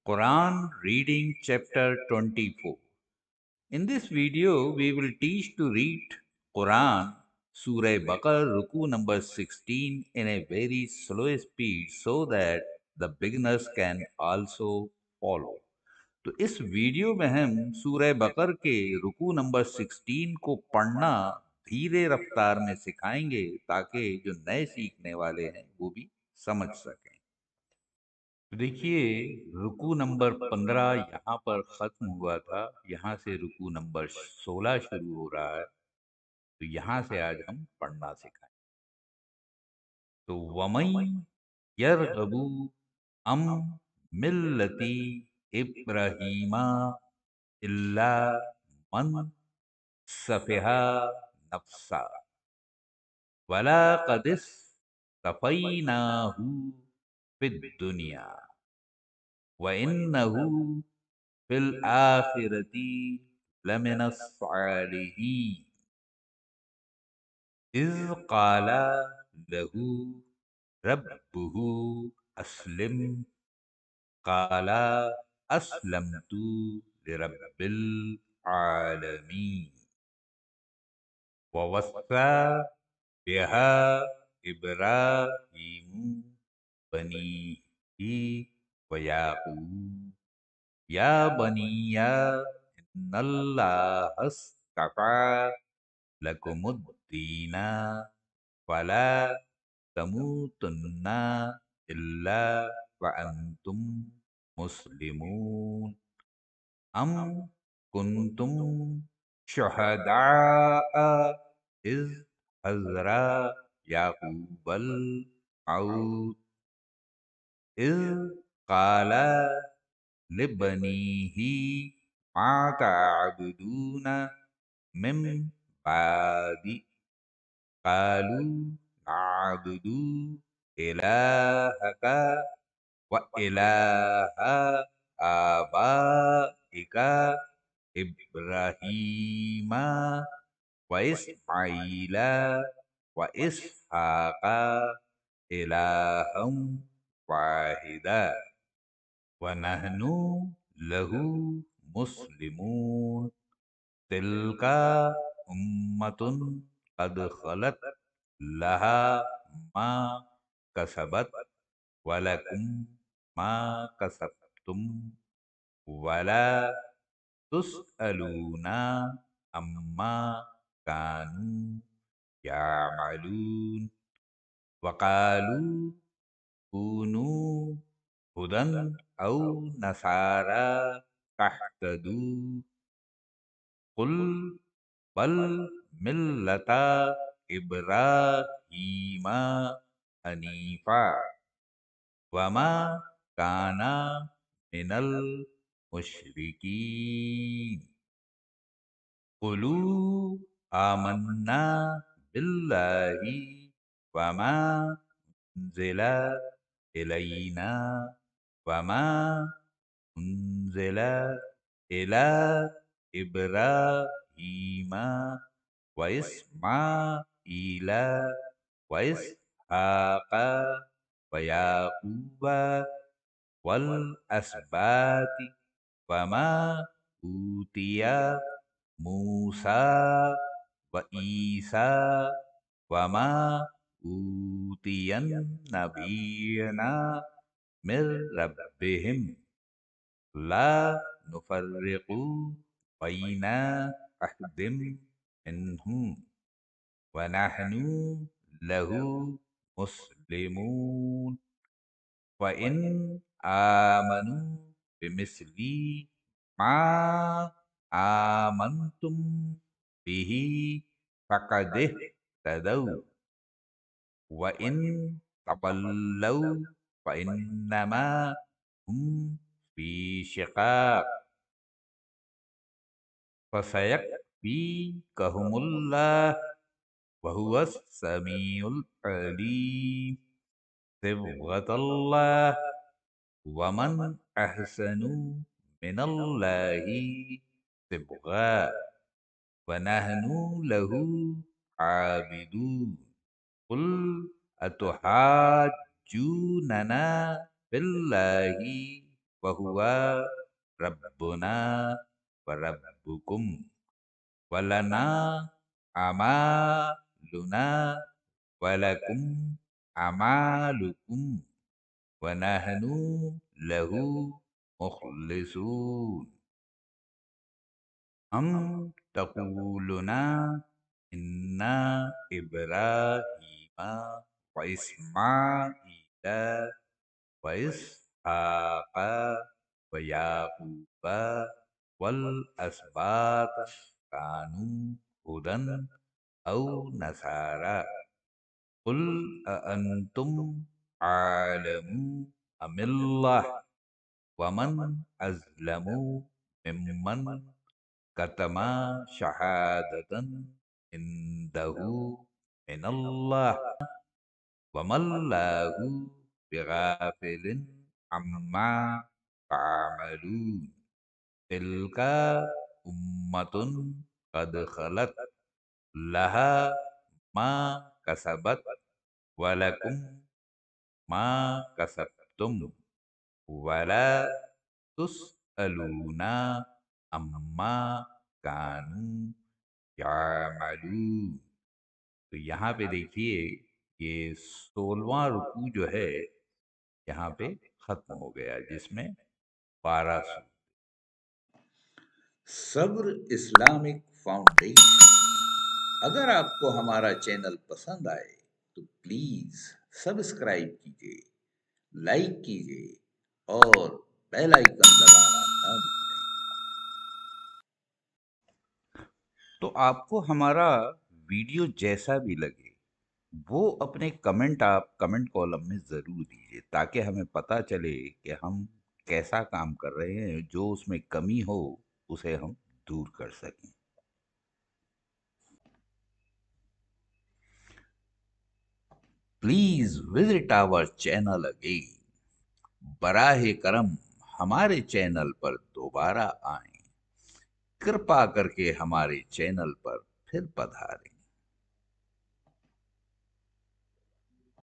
Quran Reading Chapter 24. In this video, we will teach to read Quran Surah Baqarah Ruku number 16 in a very slow speed so that the beginners can also follow. तो इस video में हम सूरह बकर के रुकू number 16 को पढ़ना धीरे रफ्तार में सिखाएंगे ताकि जो नए सीखने वाले हैं वो भी समझ सकें। तो देखिए, रुकू नंबर 15 यहाँ पर खत्म हुआ था। यहाँ से रुकू नंबर 16 शुरू हो रहा है। तो यहाँ से आज हम पढ़ना सिखाएं। तो वमई यरगबू अम मिल्लती इब्राहीमा इल्ला मन सफिहा नफ्सा वला कदिस तफैनाहू फिद दुनिया व इन्नहू फिल आखिरती लमिन सालिहीन इज़ क़ाला लहू रब्बुहु अस्लिम क़ाला अस्लमतु लिरब्बिल आलमीन ववस्सा बिहा इब्राहीमु बनीही व याक़ूब या बनिया इन्नल्लाह अस्तफ़ा लकुमुद्दीना फला तमूतुन्ना इल्ला व अंतुम मुस्लिमून अम कुंतुम शुहदाअ इज़ हज़रा याक़ूबल मौत इज़ क़ाला लिबनीही मा तअबुदून मिन बादी क़ालू नअबुदु इलाहका व इलाहा आबाइका इब्राहीमा व इस्माईला व इसहाका इलाहम वाहिदा व नहनु लहू मुस्लिमून तिलका उम्मतुन कद खलत लहा मा कसबत वलकुम मा कसबतुम वला तुसअलूना अम्मा कानू यामलून वकालू कूनू हुदन औ नसारा तहतदू कुल बल मिल्लता इब्राहीमा हनीफा वमा काना मिनल मुशरिकीन कुलू आमन्ना बिल्लाहि वमा उन्जिला इलैना वमा उन्जिला इला इब्राहीमा व इस्माईला व इसहाका व याकूबा वल अस्बाति वमा ऊतिया मूसा व ईसा वमा ऊतियन नबीना मिर रब्बिहिम ला नुफर्रिकु बैना अहदिम मिन्हुम व नहनु लहू मुस्लिमून व इन आमनु बिमिस्ली मा आमंतुम बिही फक़द तदौ व इन तवल्लौ फ़इन्नमा हुम फी शिक़ाक़ फसयक्फ़ीकहुमुल्लाह वहुवस समीउल अलीम सिबग़तल्लाह वमन अहसनु मिनल्लाहि सिबग़ा वनहनु लहू आबिदून कुल अतुहाज्जूनना बिल्लाहि فهو ربنا وربكم ولنا أعمالنا ولكم أعمالكم ونحن له مخلصون أم تقولون إن إبراهيم وإسماعيل وإسحاق ويعقوب والأسباط كانوا هدى أو نصارى قل أأنتم أعلم أم الله ومن أظلم ممن كتم شهادة عنده من الله وما الله بغافل عما تعملون تلك أمة قد خلت لها ما كسبت ولكم ما كسبتم ولا تسألون عما كانوا يعملون. تو یہاں پہ دیکھیے یہ 16واں رکوع جو ہے یہاں پہ ختم ہو گیا، جس میں 12 سورت۔ صبر اسلامک فاؤنڈیشن، اگر آپ کو ہمارا چینل پسند آئے تو پلیز سبسکرائب کیجیے، لائک کیجیے اور بیل آئیکن دبانا نہ بھولیں۔ تو آپ کو ہمارا ویڈیو جیسا بھی لگے وہ اپنے کمنٹ آپ کمنٹ کالم میں ضرور دیجیے، تاکہ ہمیں پتہ چلے کہ ہم کیسا کام کر رہے ہیں، جو اس میں کمی ہو اسے ہم دور کر سکیں۔ Please visit our channel again, براہ کرم ہمارے چینل پر دوبارہ آئیں، کرپا کر کے ہمارے چینل پر پھر پدھاریں۔